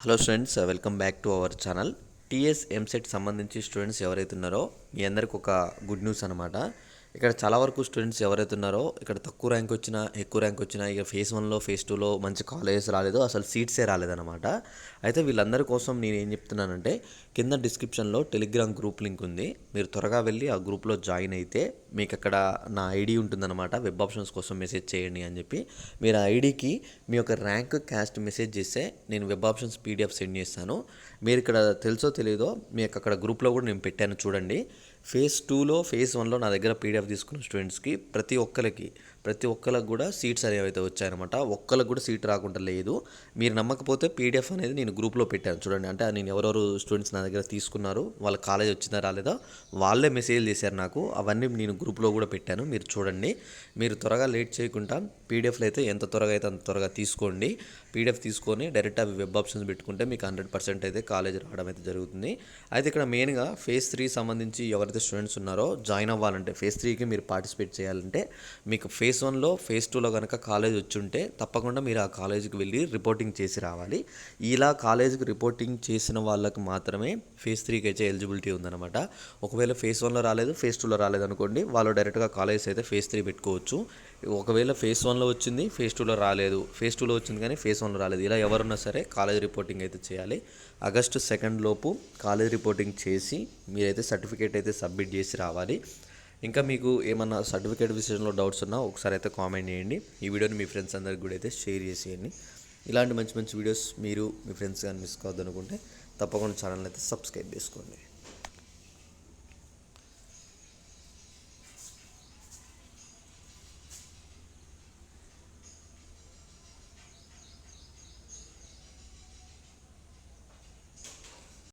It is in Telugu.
Hello students, welcome back to our channel. TS EAMCET సంబంధించి స్టూడెంట్స్ ఎవరైతే ఉన్నారో మీ అందరికి ఒక గుడ్ న్యూస్ అనమాట. ఇక్కడ చాలా వరకు స్టూడెంట్స్ ఎవరైతే ఉన్నారో ఇక్కడ తక్కువ ర్యాంక్ వచ్చినా ఎక్కువ ర్యాంక్ వచ్చినా ఇక ఫేజ్ 1లో ఫేజ్ 2లో మంచి కాలేజెస్ రాలేదు, అసలు సీట్సే రాలేదన్నమాట. అయితే వీళ్ళందరి కోసం నేను ఏం చెప్తున్నానంటే కింద డిస్క్రిప్షన్లో టెలిగ్రామ్ గ్రూప్ లింక్ ఉంది. మీరు త్వరగా వెళ్ళి ఆ గ్రూప్లో జాయిన్ అయితే మీకు అక్కడ నా ఐడి ఉంటుందన్నమాట. వెబ్ ఆప్షన్స్ కోసం మెసేజ్ చేయండి అని చెప్పి మీరు ఆ ఐడికి మీ యొక్క ర్యాంక్ క్యాస్ట్ మెసేజ్ చేస్తే నేను వెబ్ ఆప్షన్స్ పీడిఎఫ్ సెండ్ చేస్తాను. మీరు ఇక్కడ తెలుసో తెలియదో మీకు అక్కడ గ్రూప్లో కూడా నేను పెట్టాను చూడండి. ఫేజ్ 2లో ఫేజ్ 1లో నా దగ్గర పీడిఎఫ్ తీసుకున్న స్టూడెంట్స్కి ప్రతి ఒక్కరికి కూడా సీట్స్ అనేవి అయితే వచ్చాయన్నమాట. ఒక్కరికి కూడా సీట్ రాకుండా లేదు. మీరు నమ్మకపోతే పీడిఎఫ్ అనేది నేను గ్రూప్లో పెట్టాను చూడండి. అంటే నేను ఎవరెవరు స్టూడెంట్స్ నా దగ్గర తీసుకున్నారు, వాళ్ళ కాలేజ్ వచ్చిందా రాలేదా వాళ్ళే మెసేజ్ చేశారు నాకు. అవన్నీ నేను గ్రూప్లో కూడా పెట్టాను, మీరు చూడండి. మీరు త్వరగా లేట్ చేయకుండా పీడిఎఫ్లో అయితే ఎంత త్వరగా అయితే అంత త్వరగా తీసుకోండి. పీడిఎఫ్ తీసుకొని డైరెక్ట్ అవి వెబ్ ఆప్షన్స్ పెట్టుకుంటే మీకు 100% అయితే కాలేజ్ రావడం అయితే జరుగుతుంది. అయితే ఇక్కడ మెయిన్గా ఫేజ్ 3 సంబంధించి ఎవరైతే స్టూడెంట్స్ ఉన్నారో జాయిన్ అవ్వాలంటే ఫేజ్ 3కి మీరు పార్టిసిపేట్ చేయాలంటే మీకు ఫేజ్ 1లో ఫేజ్ 2లో కనుక కాలేజ్ వచ్చుంటే తప్పకుండా మీరు ఆ కాలేజీకి వెళ్ళి రిపోర్టింగ్ చేసి రావాలి. ఇలా కాలేజీకి రిపోర్టింగ్ చేసిన వాళ్ళకి మాత్రమే ఫేజ్ 3కి అయితే ఎలిజిబిలిటీ ఉందన్నమాట. ఒకవేళ ఫేజ్ 1లో రాలేదు, ఫేజ్ 2లో రాలేదు అనుకోండి, వాళ్ళు డైరెక్ట్గా కాలేజ్ అయితే ఫేజ్ 3 పెట్టుకోవచ్చు. ఒకవేళ ఫేజ్ 1లో వచ్చింది, ఫేజ్ 2లో రాలేదు, ఫేజ్ 2లో వచ్చింది కానీ ఫేజ్ 1లో రాలేదు, ఇలా ఎవరున్నా సరే కాలేజ్ రిపోర్టింగ్ అయితే చేయాలి. ఆగస్టు 2 లోపు కాలేజ్ రిపోర్టింగ్ చేసి మీరైతే సర్టిఫికేట్ అయితే సబ్మిట్ చేసి రావాలి. ఇంకా మీకు ఏమన్నా సర్టిఫికేట్ విషయంలో డౌట్స్ ఉన్నా ఒకసారి అయితే కామెంట్ చేయండి. ఈ వీడియోని మీ ఫ్రెండ్స్ అందరికి కూడా అయితే షేర్ చేసేయండి. ఇలాంటి మంచి మంచి వీడియోస్ మీరు మీ ఫ్రెండ్స్ కానీ మిస్ కావద్దు అనుకుంటే తప్పకుండా ఛానల్ అయితే సబ్స్క్రైబ్ చేసుకోండి.